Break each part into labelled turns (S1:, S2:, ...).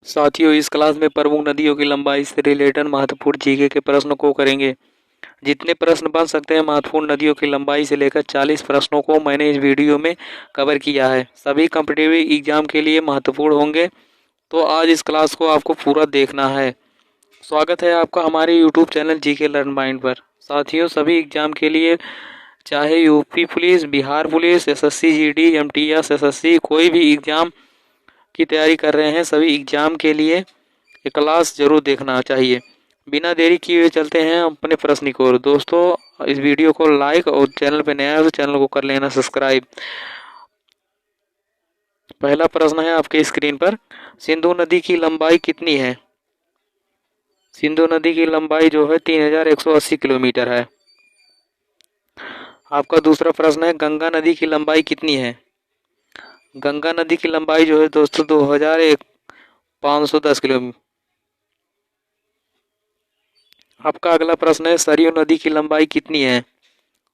S1: साथियों, इस क्लास में प्रमुख नदियों की लंबाई से रिलेटेड महत्वपूर्ण जीके के प्रश्नों को करेंगे। जितने प्रश्न बन सकते हैं महत्वपूर्ण नदियों की लंबाई से लेकर 40 प्रश्नों को मैंने इस वीडियो में कवर किया है। सभी कॉम्पिटिटिव एग्जाम के लिए महत्वपूर्ण होंगे, तो आज इस क्लास को आपको पूरा देखना है। स्वागत है आपका हमारे YouTube channel GK learn mind पर। साथियों, सभी एग्जाम के लिए, चाहे UP police, Bihar police, SSC GD, MTS, SSC, कोई भी एग्जाम की तैयारी कर रहे हैं, सभी एग्जाम के लिए ये क्लास जरूर देखना चाहिए। बिना देरी किए हुए चलते हैं अपने प्रश्न की ओर। दोस्तों, इस वीडियो को लाइक और चैनल पे नया है तो चैनल को कर लेना सब्सक्राइब। पहला प्रश्न है आपके स्क्रीन पर, सिंधु नदी की लंबाई कितनी है? सिंधु नदी की लंबाई जो है 3180 किलोमीटर है। आपका दूसरा प्रश्न है, गंगा नदी की लंबाई कितनी है? गंगा नदी की लंबाई जो है दोस्तों 2510 किलोमीटर। आपका अगला प्रश्न है, सरयू नदी की लंबाई कितनी है?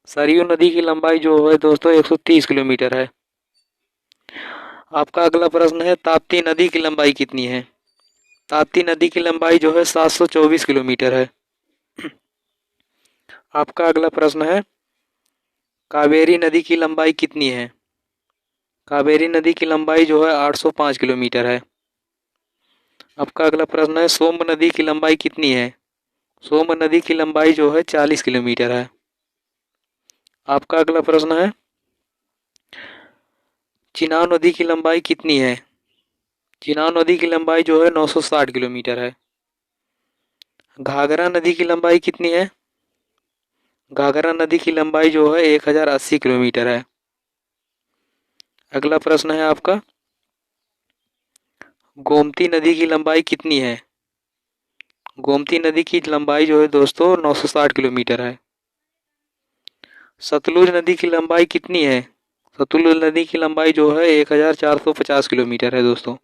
S1: सरयू नदी की लंबाई जो है दोस्तों 130 किलोमीटर है। आपका अगला प्रश्न है, ताप्ती नदी की लंबाई कितनी है? ताप्ती नदी की लंबाई जो है 724 किलोमीटर है। आपका अगला प्रश्न है, कावेरी नदी की लंबाई कितनी है? कावेरी नदी की लंबाई जो है 805 किलोमीटर है। आपका अगला प्रश्न है, सोम्ब नदी की लंबाई कितनी है? सोम्ब नदी की लंबाई जो है 40 किलोमीटर है। आपका अगला प्रश्न है, चिनाब नदी की लंबाई कितनी है? चिनाब नदी की लंबाई जो है 960 किलोमीटर है। घाघरा नदी की लंबाई कितनी है? घाघरा नदी की लंबाई जो है 1080 किलोमीटर है। अगला प्रश्न है आपका, गोमती नदी की लंबाई कितनी है? गोमती नदी की लंबाई जो है दोस्तों 960 किलोमीटर है। सतलुज नदी की लंबाई कितनी है? सतलुज नदी की लंबाई जो है 1450 किलोमीटर है दोस्तों।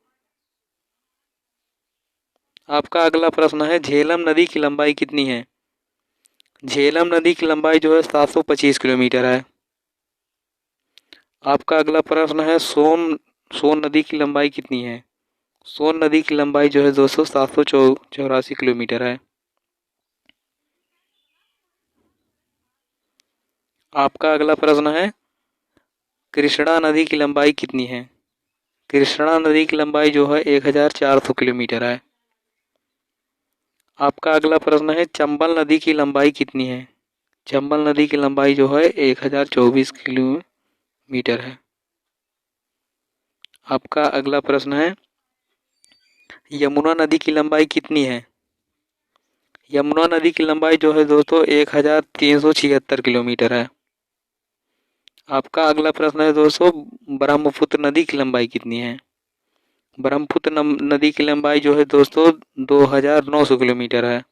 S1: आपका अगला प्रश्न है, झेलम नदी की लंबाई कितनी है? झेलम नदी की लंबाई जो है 725 किलोमीटर है। आपका अगला प्रश्न है, सोन नदी की लंबाई कितनी है? सोन नदी की लंबाई जो है दोस्तों 784 किलोमीटर है। आपका अगला प्रश्न है, कृष्णा नदी की लंबाई कितनी है? कृष्णा नदी की लंबाई जो है 1400 किलोमीटर है। आपका अगला प्रश्न है, चंबल नदी की लंबाई कितनी है? चंबल नदी की लंबाई जो है 1024 किलोमीटर है। आपका अगला प्रश्न है, यमुना नदी की लंबाई कितनी है? यमुना नदी की लंबाई जो है दोस्तों 1376 किलोमीटर है। आपका अगला प्रश्न है दोस्तों, ब्रह्मपुत्र नदी की लंबाई कितनी है? ब्रह्मपुत्र नदी की लंबाई जो है दोस्तों 2900 किलोमीटर है।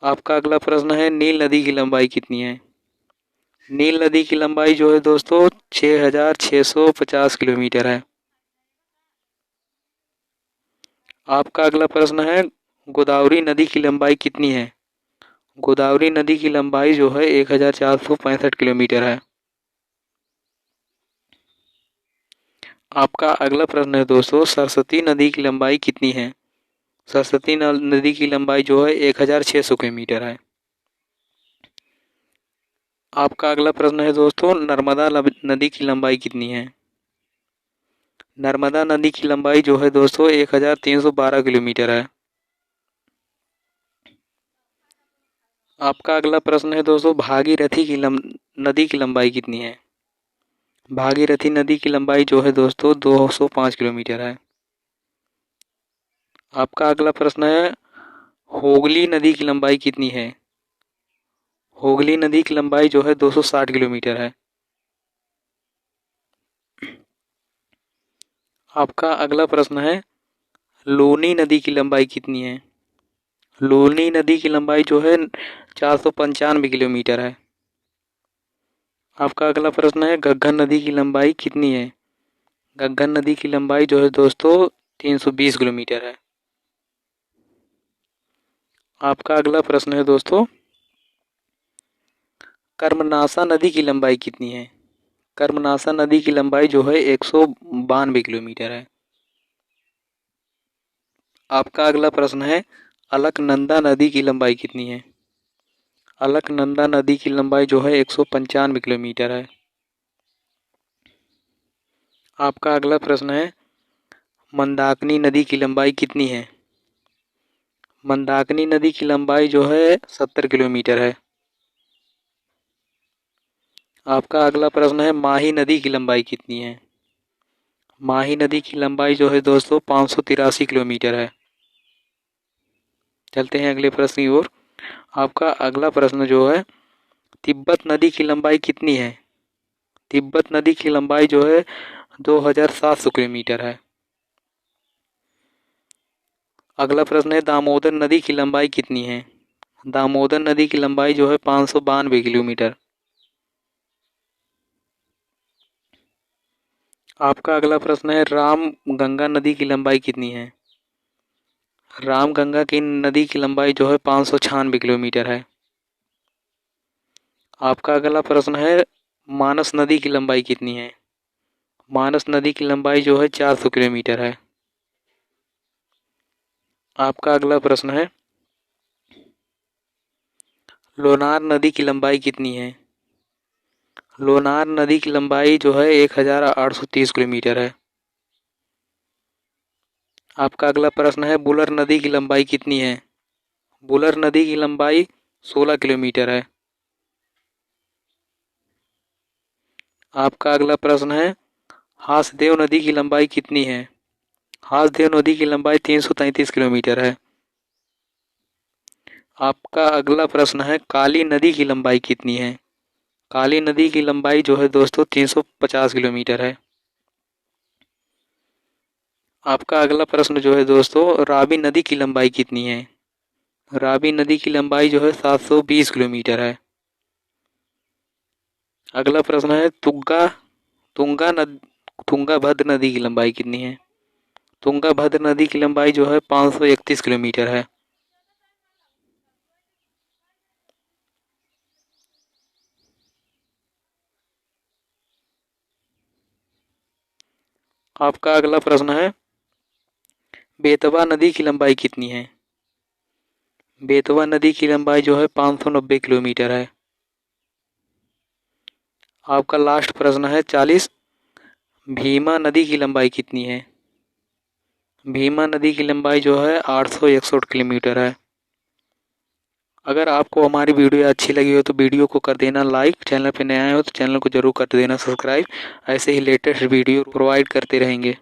S1: आपका अगला प्रश्न है, नील नदी की लंबाई कितनी है? नील नदी की लंबाई जो है दोस्तों 6650 किलोमीटर है। आपका अगला प्रश्न है, गोदावरी नदी की लंबाई कितनी है? गोदावरी नदी की लंबाई जो है 1465 किलोमीटर है। आपका अगला प्रश्न है दोस्तों, सरस्वती नदी की लंबाई कितनी है? सरस्वती नदी की लंबाई जो है 1600 किलोमीटर है। आपका अगला प्रश्न है दोस्तों, नर्मदा नदी की लंबाई कितनी है? नर्मदा नदी की लंबाई जो है दोस्तों 1312 किलोमीटर है। आपका अगला प्रश्न है दोस्तों, भागीरथी की नदी की लंबाई कितनी है? भागीरथी नदी की लंबाई जो है दोस्तों 205 किलोमीटर है। आपका अगला प्रश्न है, होगली नदी की लंबाई कितनी है? होगली नदी की लंबाई जो है 260 किलोमीटर है। आपका अगला प्रश्न है, लूनी नदी की लंबाई कितनी है? लूनी नदी की लंबाई जो है 495 किलोमीटर है। आपका अगला प्रश्न है, घग्गर नदी की लंबाई कितनी है? घग्गर नदी की लंबाई जो है दोस्तों 320 किलोमीटर है। आपका अगला प्रश्न है दोस्तों, कर्मनाशा नदी की लंबाई कितनी है? कर्मनाशा नदी की लंबाई जो है 192 किलोमीटर है। आपका अगला प्रश्न है, अलकनंदा नदी की लंबाई कितनी है? अलकनंदा नदी की लंबाई जो है 195 किलोमीटर है। आपका अगला प्रश्न है, मंदाकिनी नदी की लंबाई कितनी है? मंदाकिनी नदी की लंबाई जो है 70 किलोमीटर है। आपका अगला प्रश्न है, माही नदी की लंबाई कितनी है? माही नदी की लंबाई जो है दोस्तों 583 किलोमीटर है। चलते हैं अगले प्रश्न की ओर। आपका अगला प्रश्न जो है, तिब्बत नदी की लंबाई कितनी है? तिब्बत नदी की लंबाई जो है 2700 किलोमीटर है। अगला प्रश्न है, दामोदर नदी की लंबाई कितनी है? दामोदर नदी की लंबाई जो है 592 किलोमीटर। आपका अगला प्रश्न है, राम गंगा नदी की लंबाई कितनी है? राम गंगा की नदी की लंबाई जो है 596 किलोमीटर है। आपका अगला प्रश्न है, मानस नदी की लंबाई कितनी है? मानस नदी की लंबाई जो है 400 किलोमीटर है। आपका अगला प्रश्न है, लोनार नदी की लंबाई कितनी है? लोनार नदी की लंबाई जो है 1830 किलोमीटर है। आपका अगला प्रश्न है, बुलर नदी की लंबाई कितनी है? बुलर नदी की लंबाई 16 किलोमीटर है। आपका अगला प्रश्न है, हासदेव नदी की लंबाई कितनी है? हासदेव नदी की लंबाई 333 किलोमीटर है। आपका अगला प्रश्न है, काली नदी की लंबाई कितनी है? काली नदी की लंबाई जो है दोस्तों 350 किलोमीटर है। आपका अगला प्रश्न जो है दोस्तों, रावी नदी की लंबाई कितनी है? रावी नदी की लंबाई जो है 720 किलोमीटर है। अगला प्रश्न है, तुंगाभद्र नदी की लंबाई कितनी है? तुंगाभद्र नदी की लंबाई जो है 531 किलोमीटर है। आपका अगला प्रश्न है, बेतवा नदी की लंबाई कितनी है? बेतवा नदी की लंबाई जो है 590 किलोमीटर है। आपका लास्ट प्रश्न है 40, भीमा नदी की लंबाई कितनी है? भीमा नदी की लंबाई जो है 861 किलोमीटर है। अगर आपको हमारी वीडियो अच्छी लगी हो तो वीडियो को कर देना लाइक, चैनल पर नया हो तो चैनल को जरूर कर देना सब्सक्राइब। ऐसे ही लेटेस्ट वीडियो प्रोवाइड करते रहेंगे।